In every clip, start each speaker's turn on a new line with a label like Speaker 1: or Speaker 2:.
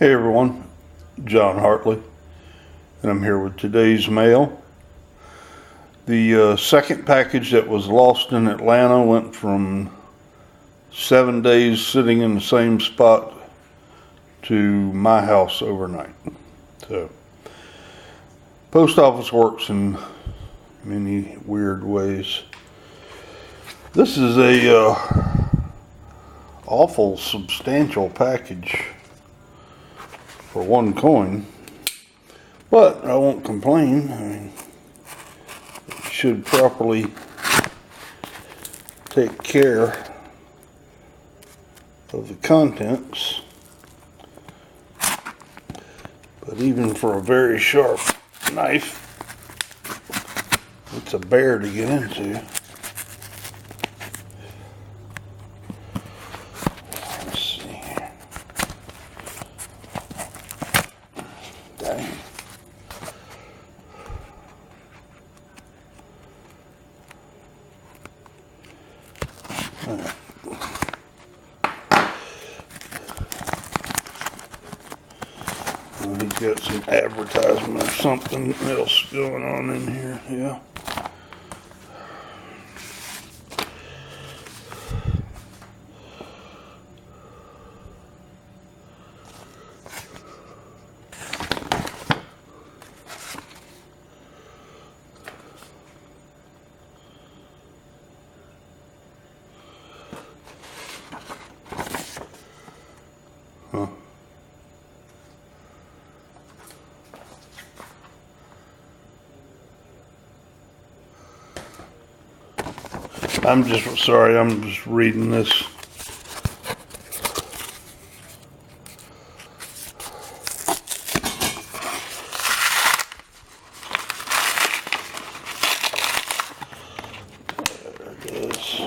Speaker 1: Hey everyone, John Hartley, and I'm here with today's mail. The second package that was lost in Atlanta went from 7 days sitting in the same spot to my house overnight. So, post office works in many weird ways. This is a awful substantial package for one coin, but I won't complain. I mean, it should properly take care of the contents, but even for a very sharp knife, it's a bear to get into. He's got some advertisement or something else going on in here, yeah. Huh. I'm just reading this. There it is.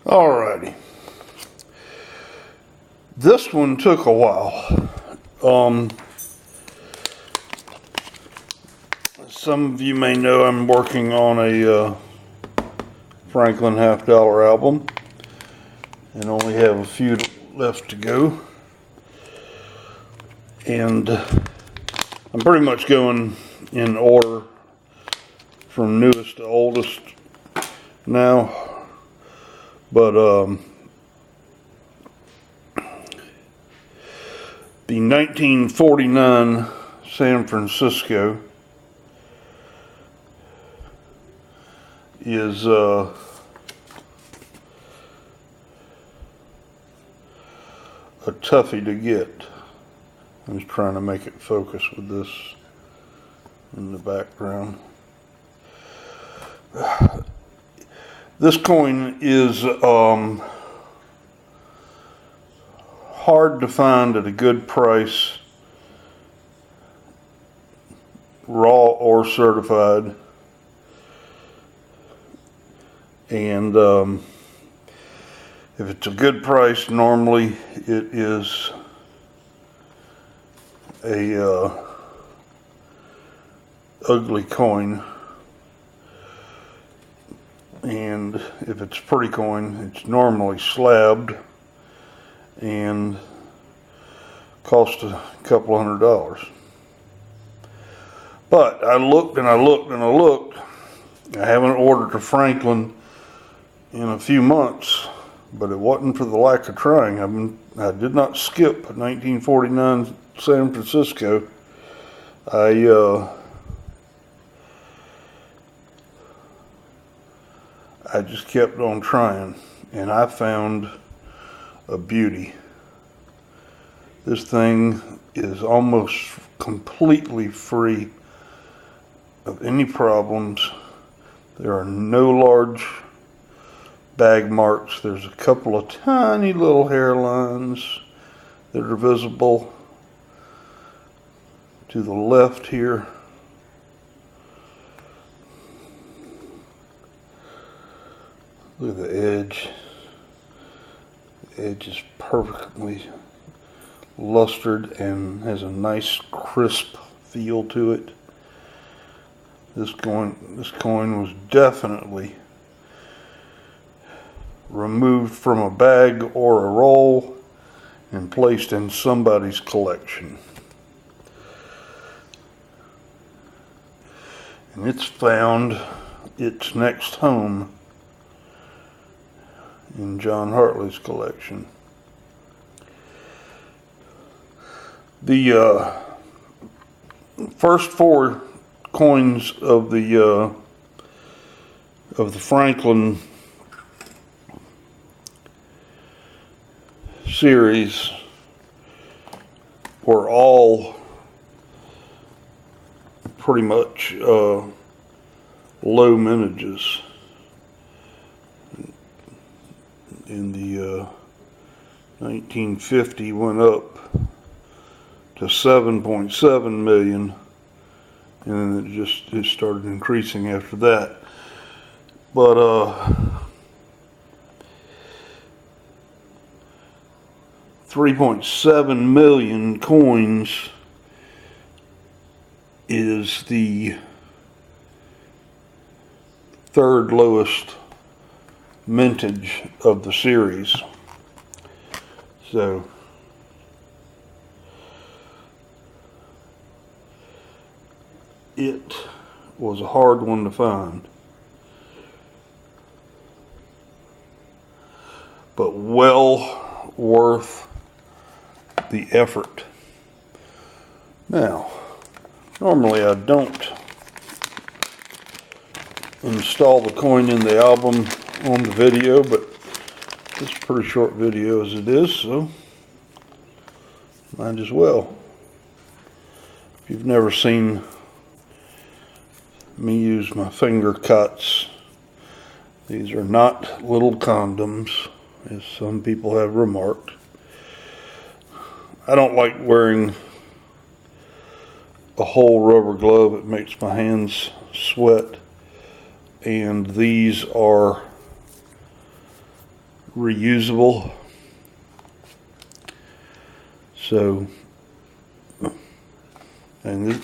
Speaker 1: Alrighty. This one took a while. Some of you may know I'm working on a Franklin half-dollar album and only have a few left to go. And I'm pretty much going in order from newest to oldest now. But the 1949 San Francisco is a toughie to get. I'm just trying to make it focus with this in the background. This coin is hard to find at a good price, raw or certified. And if it's a good price, normally it is a ugly coin. And if it's a pretty coin, it's normally slabbed and cost a couple $100. But I looked and I looked and I looked. I haven't ordered a Franklin in a few months, but it wasn't for the lack of trying. I did not skip 1949 San Francisco. I just kept on trying, and I found a beauty. This thing is almost completely free of any problems. There are no large bag marks. There's a couple of tiny little hairlines that are visible to the left here. Look at the edge. The edge is perfectly lustered and has a nice crisp feel to it. This coin was definitely removed from a bag or a roll and placed in somebody's collection. And it's found its next home in John Hartley's collection. The first four coins of the Franklin series were all pretty much low mintages. In the 1950 went up to 7.7 million, and then it started increasing after that. But 3.7 million coins is the third lowest mintage of the series. So it was a hard one to find, but well worth the effort. Now, normally I don't install the coin in the album on the video, but it's a pretty short video as it is, so might as well. If you've never seen me use my finger cuts, these are not little condoms, as some people have remarked. I don't like wearing a whole rubber glove. It makes my hands sweat, and these are reusable. So, and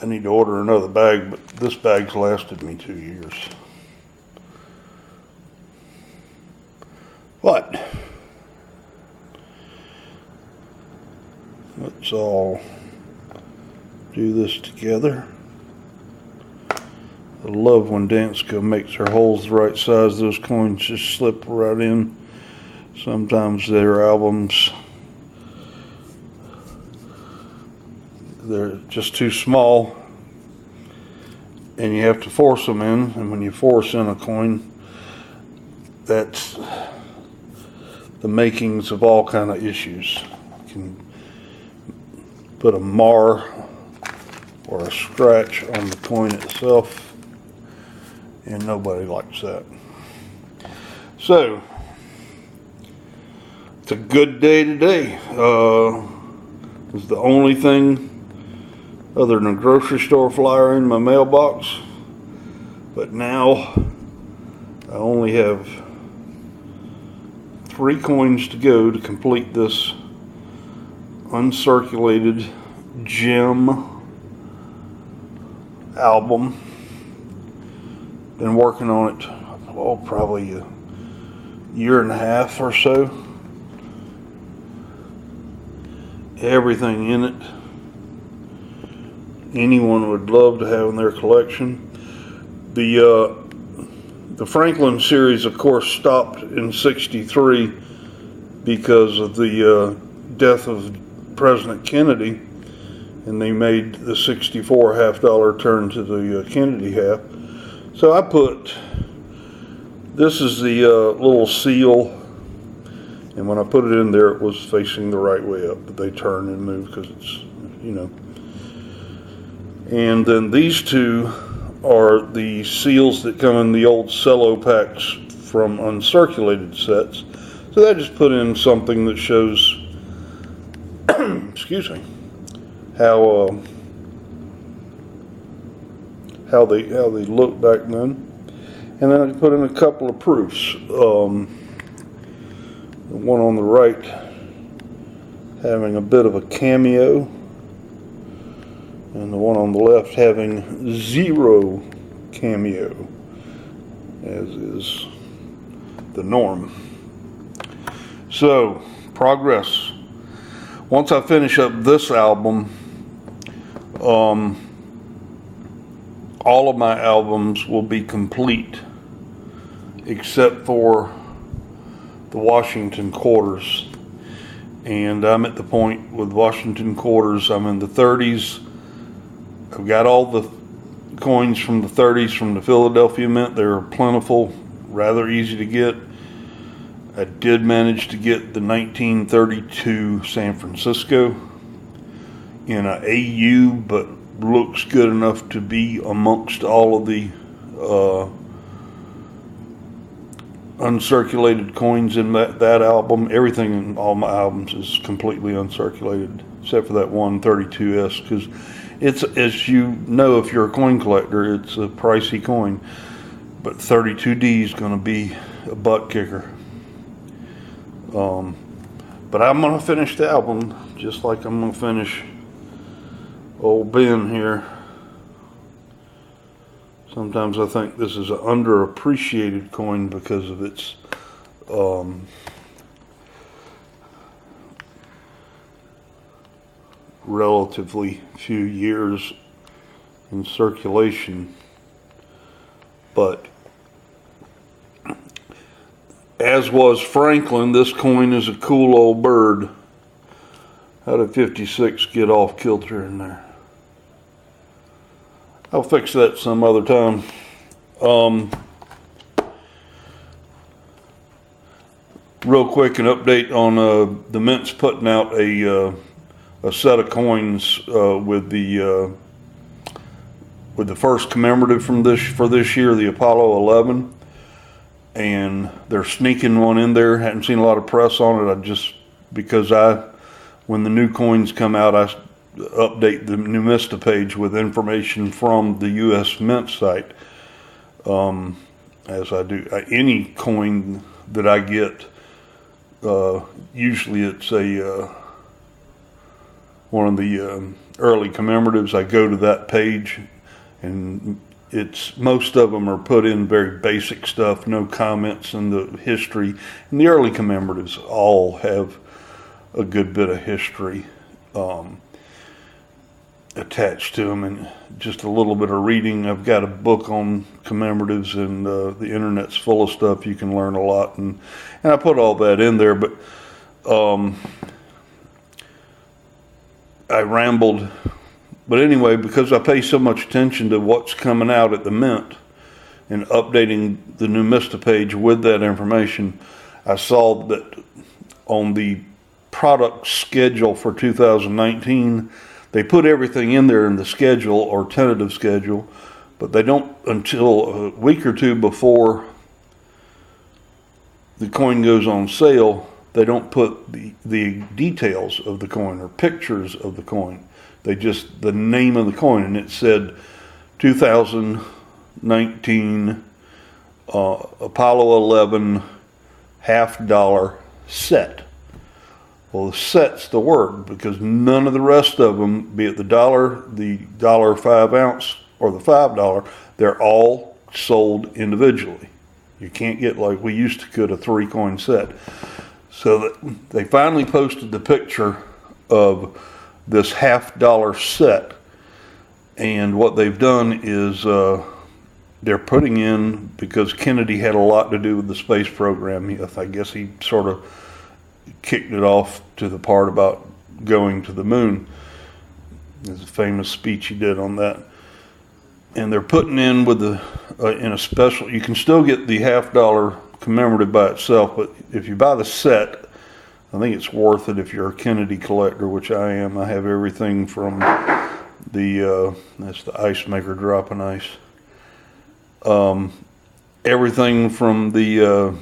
Speaker 1: I need to order another bag, but this bag's lasted me 2 years. But let's all do this together. I love when Danska makes her holes the right size. Those coins just slip right in. Sometimes their albums, they're just too small, and you have to force them in. And when you force in a coin, that's the makings of all kind of issues. You can put a mar or a scratch on the coin itself, and nobody likes that. So it's a good day today. It's the only thing other than a grocery store flyer in my mailbox, but now I only have 3 coins to go to complete this uncirculated gem album. Been working on it, probably a year and a half or so. Everything in it anyone would love to have in their collection. The Franklin series, of course, stopped in '63 because of the death of President Kennedy, and they made the '64 $50 turn to the Kennedy half. So I put, this is the little seal, and when I put it in there, it was facing the right way up, but they turn and move because it's, you know. And then these two are the seals that come in the old cello packs from uncirculated sets. So I just put in something that shows, excuse me, how they looked back then. And then I put in a couple of proofs. The one on the right having a bit of a cameo, and the one on the left having 0 cameo, as is the norm. So, progress. Once I finish up this album, all of my albums will be complete except for the Washington Quarters. And I'm at the point with Washington Quarters, I'm in the 30s. I've got all the coins from the 30s from the Philadelphia Mint. They're plentiful, rather easy to get. I did manage to get the 1932 San Francisco in a AU, but looks good enough to be amongst all of the uncirculated coins in that album. Everything in all my albums is completely uncirculated, except for that 132S, because it's, as you know, if you're a coin collector, it's a pricey coin, but 32D is going to be a butt kicker. But I'm going to finish the album just like I'm going to finish old Ben here. Sometimes I think this is an underappreciated coin because of its relatively few years in circulation. But as was Franklin, this coin is a cool old bird. How did 56 get off kilter in there? I'll fix that some other time. Real quick, an update on the Mint's putting out a set of coins with the first commemorative for this year, the Apollo 11, and they're sneaking one in there. Hadn't seen a lot of press on it. Because when the new coins come out, I update the Numista page with information from the U.S. Mint site. As I do any coin that I get, usually it's one of the early commemoratives. I go to that page, and most of them are put in very basic stuff, no comments in the history. And the early commemoratives all have a good bit of history attached to them, and just a little bit of reading. I've got a book on commemoratives, and the internet's full of stuff. You can learn a lot, and I put all that in there. But I rambled. But anyway, because I pay so much attention to what's coming out at the Mint and updating the Numista page with that information, I saw that on the product schedule for 2019, they put everything in there in the schedule or tentative schedule, but they don't until a week or two before the coin goes on sale. They don't put the details of the coin or pictures of the coin. They just, the name of the coin, and it said 2019 Apollo 11 $50 set. Well, the set's the word, because none of the rest of them, be it the dollar 5 ounce, or the $5, they're all sold individually. You can't get, like we used to could, a 3-coin set. So that they finally posted the picture of this $50 set, and what they've done is they're putting in, because Kennedy had a lot to do with the space program. I guess he sort of kicked it off to the part about going to the moon. There's a famous speech he did on that. And they're putting in with in a special, you can still get the $50 commemorative by itself, but if you buy the set, I think it's worth it if you're a Kennedy collector, which I am. I have everything from that's the ice maker dropping ice. Everything from the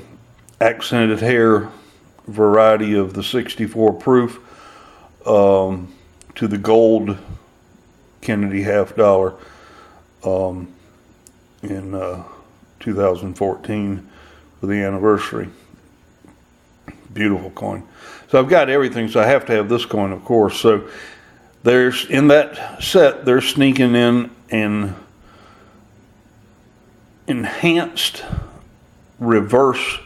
Speaker 1: accented hair variety of the 64 proof to the gold Kennedy $50 in 2014 for the anniversary. Beautiful coin. So I've got everything, so I have to have this coin, of course. So there's, in that set, they're sneaking in an enhanced reverse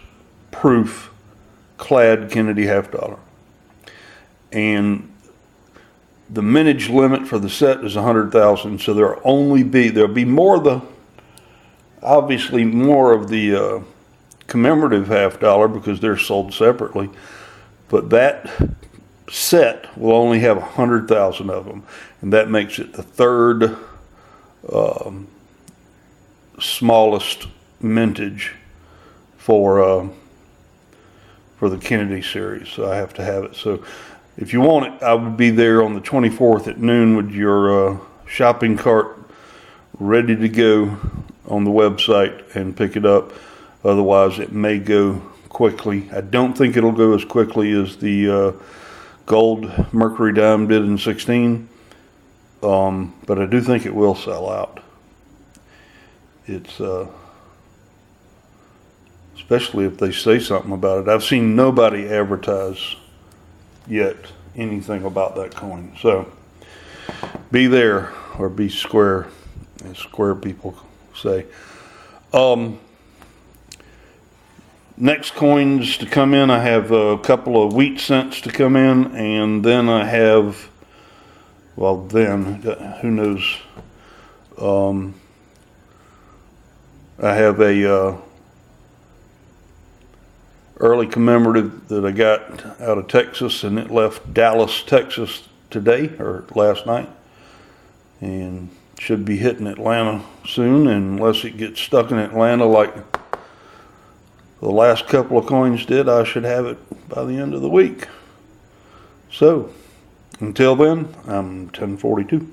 Speaker 1: proof clad Kennedy half dollar. And the mintage limit for the set is 100,000, so there'll be more of the, obviously more of the commemorative half dollar because they're sold separately, but that set will only have 100,000 of them, and that makes it the third smallest mintage for the Kennedy series. So I have to have it. So if you want it, I would be there on the 24th at noon with your shopping cart ready to go on the website and pick it up. Otherwise, it may go quickly. I don't think it'll go as quickly as the gold Mercury dime did in 16, but I do think it will sell out. It's especially if they say something about it. I've seen nobody advertise yet anything about that coin. So be there or be square, as square people say. Next coins to come in, I have a couple of wheat cents to come in, and then I have, well then, who knows, I have a early commemorative that I got out of Texas, and it left Dallas, Texas today, or last night, and should be hitting Atlanta soon, unless it gets stuck in Atlanta like the last couple of coins did. I should have it by the end of the week. So, until then, I'm 1042.